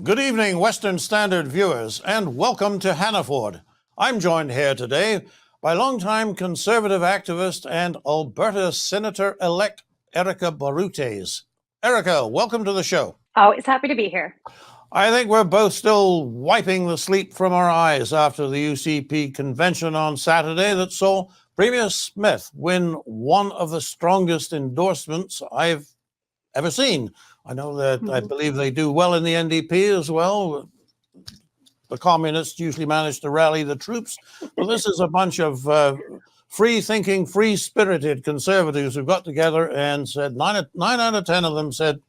Good evening, Western Standard viewers, and welcome to HANNAFORD. I'm joined here today by longtime Conservative activist and Alberta Senator-elect Erika Barootes. Erika, welcome to the show. Always happy to be here. I think we're both still wiping the sleep from our eyes after the UCP convention on Saturday that saw Premier Smith win one of the strongest endorsements I've ever seen. I know that I believe they do well in the NDP as well. The communists usually manage to rally the troops. But this is a bunch of free-thinking, free-spirited conservatives who got together and said, nine out of 10 of them said,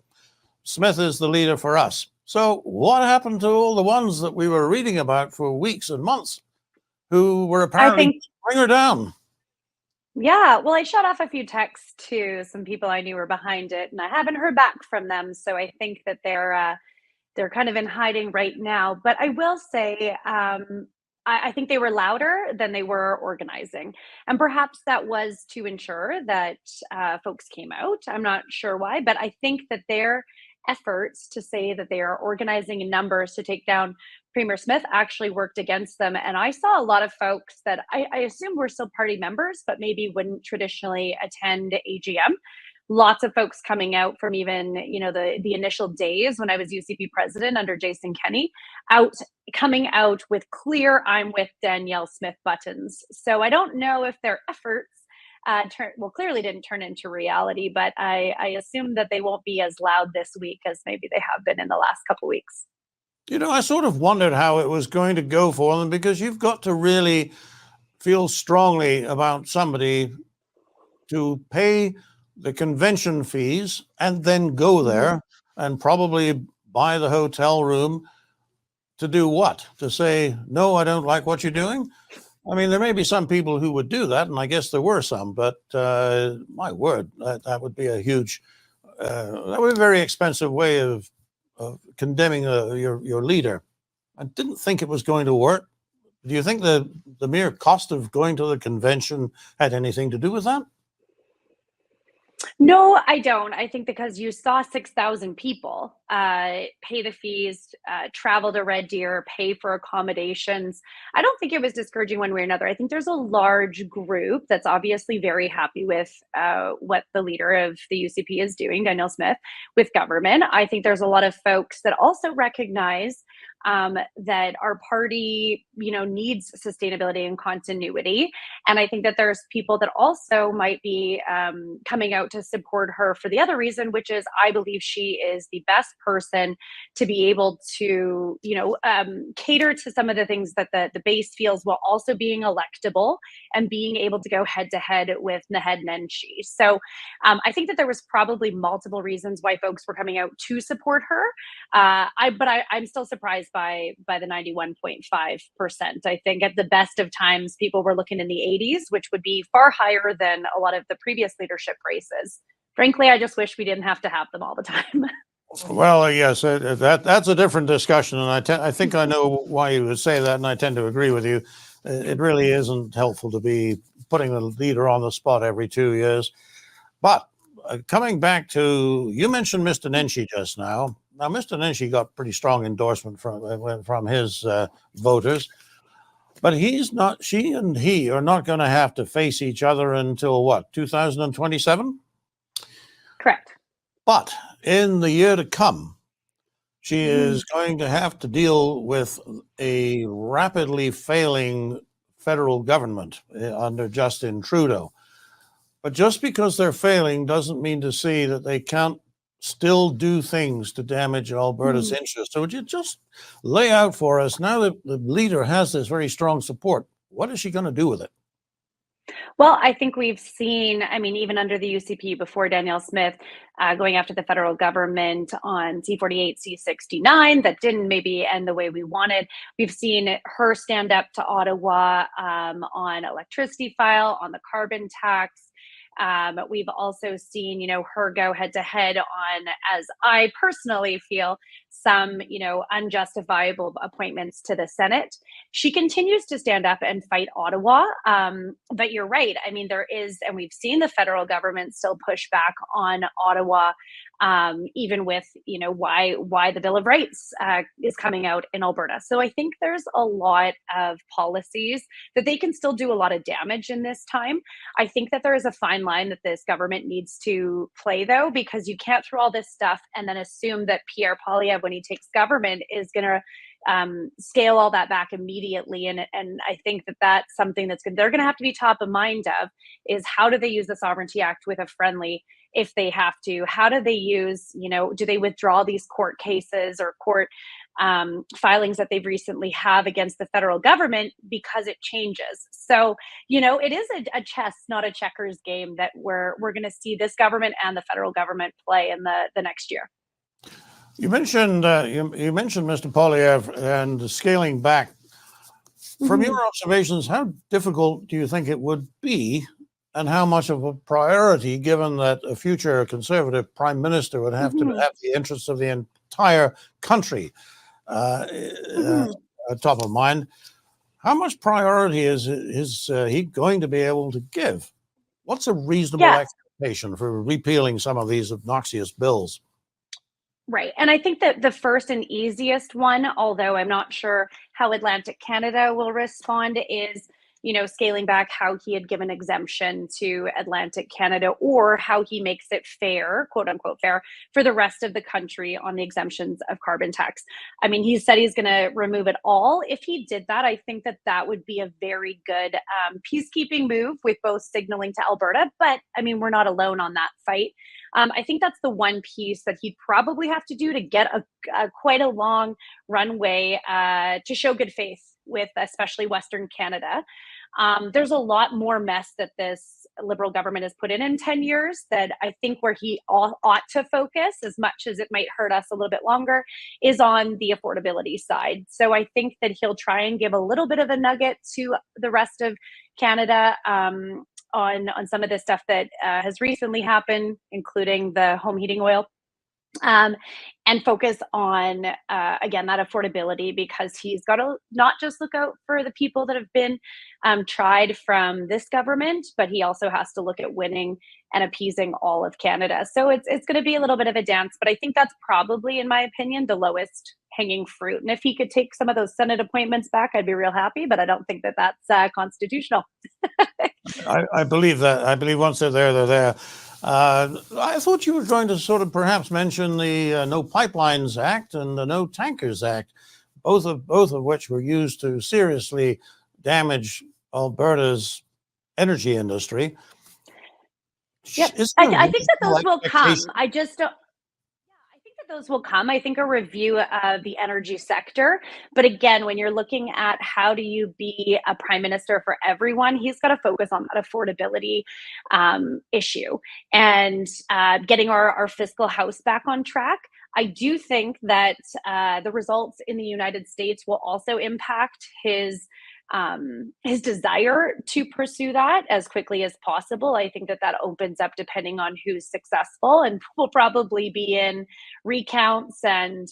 Smith is the leader for us. So what happened to all the ones that we were reading about for weeks and months who were apparently bring her down? Yeah, well, I shot off a few texts to some people I knew were behind it, and I haven't heard back from them. So I think that they're kind of in hiding right now. But I will say, I think they were louder than they were organizing, and perhaps that was to ensure that folks came out. I'm not sure why, but I think that their efforts to say that they are organizing in numbers to take down Premier Smith actually worked against them. And I saw a lot of folks that I assume were still party members, but maybe wouldn't traditionally attend AGM. Lots of folks coming out from even, the initial days when I was UCP president under Jason Kenney, coming out with clear "I'm with Danielle Smith" buttons. So I don't know if their efforts clearly didn't turn into reality, but I assume that they won't be as loud this week as maybe they have been in the last couple of weeks. I sort of wondered how it was going to go for them, because you've got to really feel strongly about somebody to pay the convention fees and then go there and probably buy the hotel room to do what? To say, no, I don't like what you're doing? I mean, there may be some people who would do that, and I guess there were some, but my word, that would be a huge, that would be a very expensive way of condemning your leader. I didn't think it was going to work. Do you think the mere cost of going to the convention had anything to do with that? No, I don't. I think because you saw 6,000 people pay the fees, travel to Red Deer, pay for accommodations. I don't think it was discouraging one way or another. I think there's a large group that's obviously very happy with what the leader of the UCP is doing, Danielle Smith, with government. I think there's a lot of folks that also recognize that our party, needs sustainability and continuity. And I think that there's people that also might be coming out to support her for the other reason, which is I believe she is the best person to be able to, cater to some of the things that the base feels, while also being electable and being able to go head to head with Nenshi. So I think that there was probably multiple reasons why folks were coming out to support her. I'm still surprised by the 91.5%. I think at the best of times, people were looking in the 80s, which would be far higher than a lot of the previous leadership races. Frankly, I just wish we didn't have to have them all the time. Well, yes, that's a different discussion, and I think I know why you would say that, and I tend to agree with you. It really isn't helpful to be putting the leader on the spot every 2 years. But coming back to, you mentioned Mr. Nenshi just now. Now, Mr. Nenshi got pretty strong endorsement from his voters, but she and he are not going to have to face each other until what, 2027? Correct. But in the year to come, she is going to have to deal with a rapidly failing federal government under Justin Trudeau. But just because they're failing doesn't mean to say that they can't still do things to damage Alberta's interests. So would you just lay out for us, now that the leader has this very strong support, what is she going to do with it? Well, I think we've seen, even under the UCP before Danielle Smith, going after the federal government on C-48, C-69, that didn't maybe end the way we wanted. We've seen her stand up to Ottawa on electricity file, on the carbon tax. We've also seen, her go head to head on, as I personally feel, some, unjustifiable appointments to the Senate. She continues to stand up and fight Ottawa. But you're right. I mean, there is, and we've seen the federal government still push back on Ottawa, even with, why the Bill of Rights is coming out in Alberta. So I think there's a lot of policies that they can still do a lot of damage in this time. I think that there is a fine line that this government needs to play, though, because you can't throw all this stuff and then assume that Pierre Poilievre, when he takes government, is going to scale all that back immediately. And I think that that's something they're going to have to be top of mind of, is how do they use the Sovereignty Act with a friendly if they have to? How do they use, do they withdraw these court cases or court filings that they've recently have against the federal government because it changes? So, it is a chess, not a checkers game that we're going to see this government and the federal government play in the next year. You mentioned Mr. Poilievre and scaling back. From your observations, how difficult do you think it would be, and how much of a priority, given that a future Conservative Prime Minister would have to have the interests of the entire country top of mind? How much priority is he going to be able to give? What's a reasonable expectation for repealing some of these obnoxious bills? Right. And I think that the first and easiest one, although I'm not sure how Atlantic Canada will respond, is, scaling back how he had given exemption to Atlantic Canada, or how he makes it fair, quote unquote fair, for the rest of the country on the exemptions of carbon tax. I mean, he said he's going to remove it all. If he did that, I think that would be a very good peacekeeping move, with both signaling to Alberta. But I mean, we're not alone on that fight. I think that's the one piece that he'd probably have to do to get quite a long runway to show good faith with especially Western Canada. There's a lot more mess that this Liberal government has put in 10 years that I think where he ought to focus, as much as it might hurt us a little bit longer, is on the affordability side. So I think that he'll try and give a little bit of a nugget to the rest of Canada on some of the stuff that has recently happened, including the home heating oil. And focus on, again, that affordability, because he's got to not just look out for the people that have been tried from this government, but he also has to look at winning and appeasing all of Canada. So it's going to be a little bit of a dance, but I think that's probably, in my opinion, the lowest hanging fruit. And if he could take some of those Senate appointments back, I'd be real happy, but I don't think that that's constitutional. I believe that. I believe once they're there, they're there. I thought you were going to sort of perhaps mention the No Pipelines Act and the No Tankers Act, both of which were used to seriously damage Alberta's energy industry. Yep. I think that those will come. I just don't. I think that those will come. I think a review of the energy sector. But again, when you're looking at how do you be a prime minister for everyone, he's got to focus on that affordability issue and getting our fiscal house back on track. I do think that the results in the United States will also impact his desire to pursue that as quickly as possible. I think that opens up, depending on who's successful, and will probably be in recounts and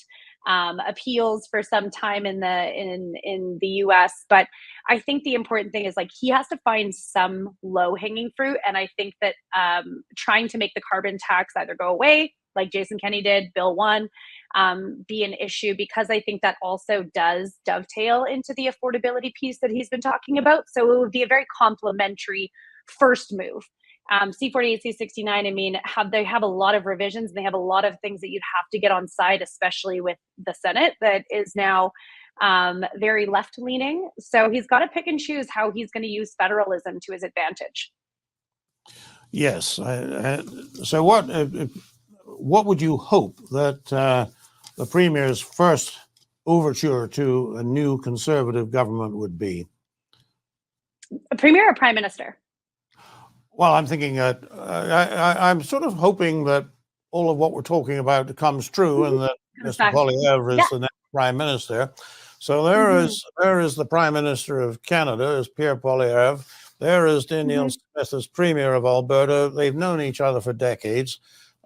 appeals for some time in the US. But I think the important thing is, like, he has to find some low hanging fruit. And I think that trying to make the carbon tax either go away, like Jason Kenney did, Bill 1, be an issue, because I think that also does dovetail into the affordability piece that he's been talking about. So it would be a very complementary first move. C48, C69, I mean, they have a lot of revisions, and they have a lot of things that you'd have to get on side, especially with the Senate that is now very left-leaning. So he's got to pick and choose how he's going to use federalism to his advantage. Yes. So what would you hope that the Premier's first overture to a new Conservative government would be? A Premier or Prime Minister? Well, I'm thinking that I'm sort of hoping that all of what we're talking about comes true, and that Mr. Poilievre is the next Prime Minister. So there is the Prime Minister of Canada, is Pierre Poilievre. There is Danielle Smith as Premier of Alberta. They've known each other for decades.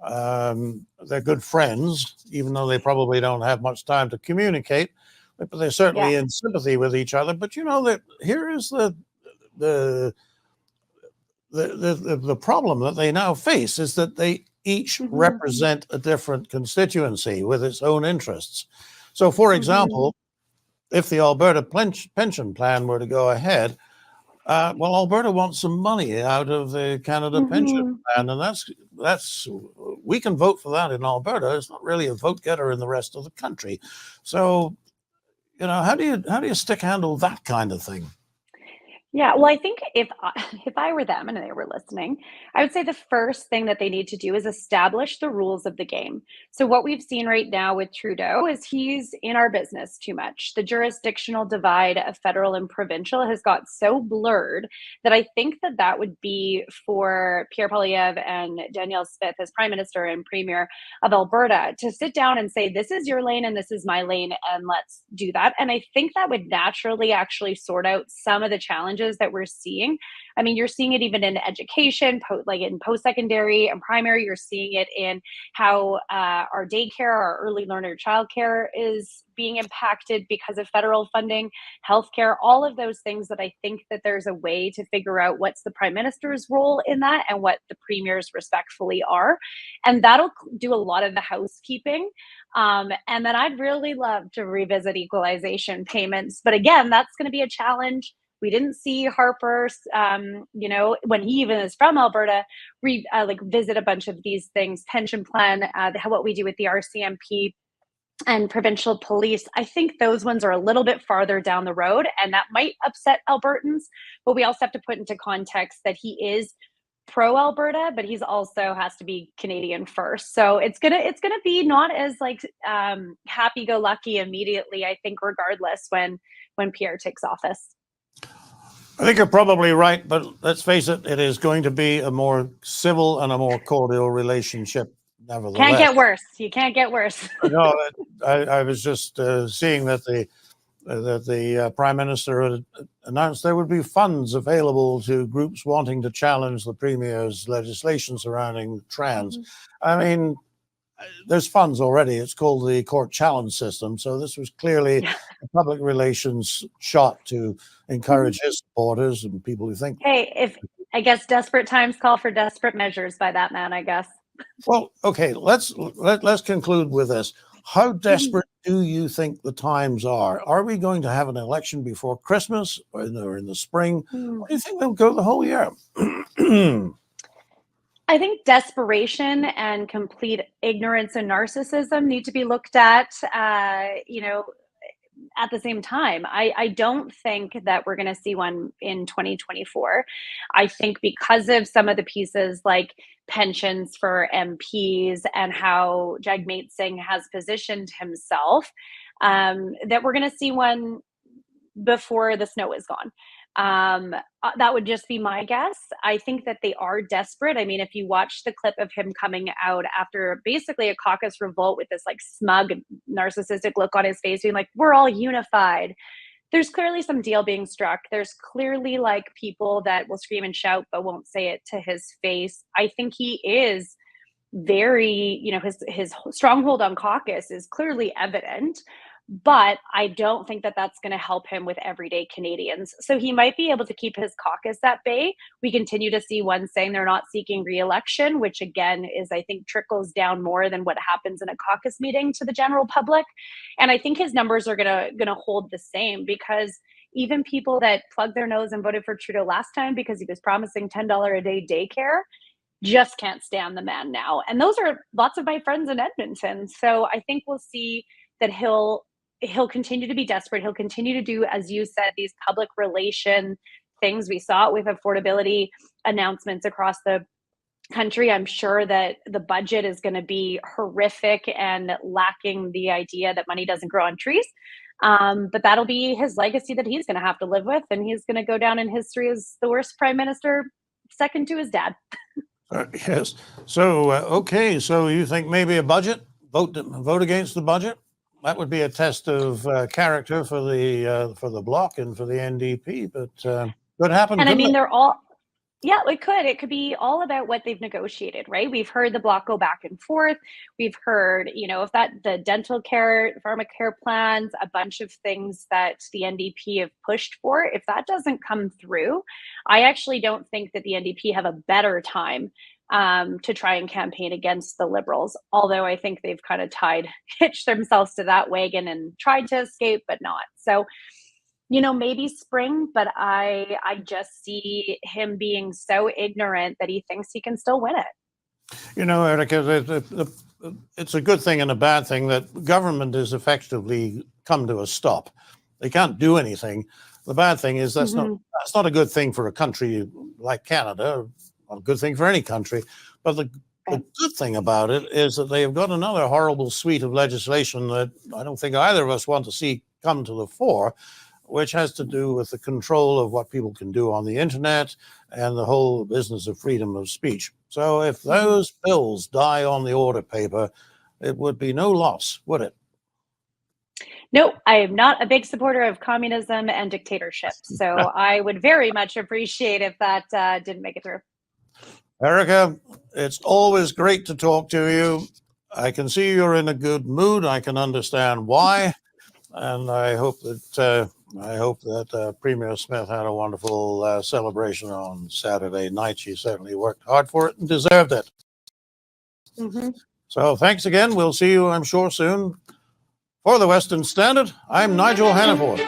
They're good friends, even though they probably don't have much time to communicate, but they're certainly in sympathy with each other. But you know that here is the problem that they now face is that they each represent a different constituency with its own interests. So, for example, if the Alberta pension plan were to go ahead, well, Alberta wants some money out of the Canada pension plan, and that's we can vote for that in Alberta. It's not really a vote getter in the rest of the country. So, you know, how do you stick handle that kind of thing? Yeah, well, I think if I were them and they were listening, I would say the first thing that they need to do is establish the rules of the game. So what we've seen right now with Trudeau is he's in our business too much. The jurisdictional divide of federal and provincial has got so blurred that I think that that would be for Pierre Poilievre and Danielle Smith as Prime Minister and Premier of Alberta to sit down and say, this is your lane and this is my lane, and let's do that. And I think that would naturally actually sort out some of the challenges that we're seeing. I mean, you're seeing it even in education, like in post-secondary and primary. You're seeing it in how our daycare, our early learner childcare is being impacted because of federal funding, healthcare, all of those things that I think that there's a way to figure out what's the Prime Minister's role in that and what the premiers respectfully are. And that'll do a lot of the housekeeping. And then I'd really love to revisit equalization payments. But again, that's going to be a challenge. We didn't see Harper, you know, when he even is from Alberta, visit a bunch of these things, pension plan, what we do with the RCMP and provincial police. I think those ones are a little bit farther down the road, and that might upset Albertans. But we also have to put into context that he is pro-Alberta, but he's also has to be Canadian first. So it's gonna be not as like happy-go-lucky immediately, I think, regardless when Pierre takes office. I think you're probably right, but let's face it, it is going to be a more civil and a more cordial relationship, nevertheless. Can't get worse. You can't get worse. No, I was just seeing that the Prime Minister had announced there would be funds available to groups wanting to challenge the Premier's legislation surrounding trans. I mean, there's funds already. It's called the court challenge system. So this was clearly a public relations shot to encourage his supporters and people who think. Hey, if I guess desperate times call for desperate measures by that man, I guess. Well, okay, let's conclude with this. How desperate do you think the times are? Are we going to have an election before Christmas or in the spring? Or do you think they'll go the whole year? I think desperation and complete ignorance and narcissism need to be looked at, you know, at the same time. I don't think that we're going to see one in 2024. I think because of some of the pieces like pensions for MPs and how Jagmeet Singh has positioned himself, that we're going to see one before the snow is gone. That would just be my guess. I think that they are desperate. I mean, if you watch the clip of him coming out after basically a caucus revolt with this like smug, narcissistic look on his face, being like, we're all unified. There's clearly some deal being struck. There's clearly like people that will scream and shout, but won't say it to his face. I think he is very, you know, his stronghold on caucus is clearly evident. But I don't think that that's going to help him with everyday Canadians. So he might be able to keep his caucus at bay. We continue to see one saying they're not seeking re-election, which again is, I think, trickles down more than what happens in a caucus meeting to the general public. And I think his numbers are going to hold the same, because even people that plugged their nose and voted for Trudeau last time because he was promising $10 a day daycare just can't stand the man now. And those are lots of my friends in Edmonton. So I think we'll see that he'll continue to be desperate. He'll continue to do, as you said, these public relation things. We saw it with affordability announcements across the country. I'm sure that the budget is going to be horrific and lacking the idea that money doesn't grow on trees. But that'll be his legacy that he's going to have to live with. And he's going to go down in history as the worst prime minister, second to his dad. Yes. So, okay. So you think maybe a budget? Vote against the budget? That would be a test of character for the Bloc and for the NDP, but could happen. And I mean, they're all Yeah, it could. It could be all about what they've negotiated, right? We've heard the bloc go back and forth. We've heard, if that the dental care, pharmacare plans, a bunch of things that the NDP have pushed for, if that doesn't come through, I actually don't think that the NDP have a better time to try and campaign against the Liberals. Although I think they've kind of hitched themselves to that wagon and tried to escape, but not. So maybe spring, but I just see him being so ignorant that he thinks he can still win it. Erika, it's a good thing and a bad thing that government is effectively come to a stop. They can't do anything. The bad thing is that's not a good thing for a country like Canada, not a good thing for any country. But the good thing about it is that they have got another horrible suite of legislation that I don't think either of us want to see come to the fore, which has to do with the control of what people can do on the internet and the whole business of freedom of speech. So if those bills die on the order paper, it would be no loss, would it? No, I am not a big supporter of communism and dictatorship. So I would very much appreciate if that didn't make it through. Erika, it's always great to talk to you. I can see you're in a good mood. I can understand why. And I hope that Premier Smith had a wonderful celebration on Saturday night. She certainly worked hard for it and deserved it. So thanks again. We'll see you, I'm sure, soon. For the Western Standard, I'm Nigel Hannaford.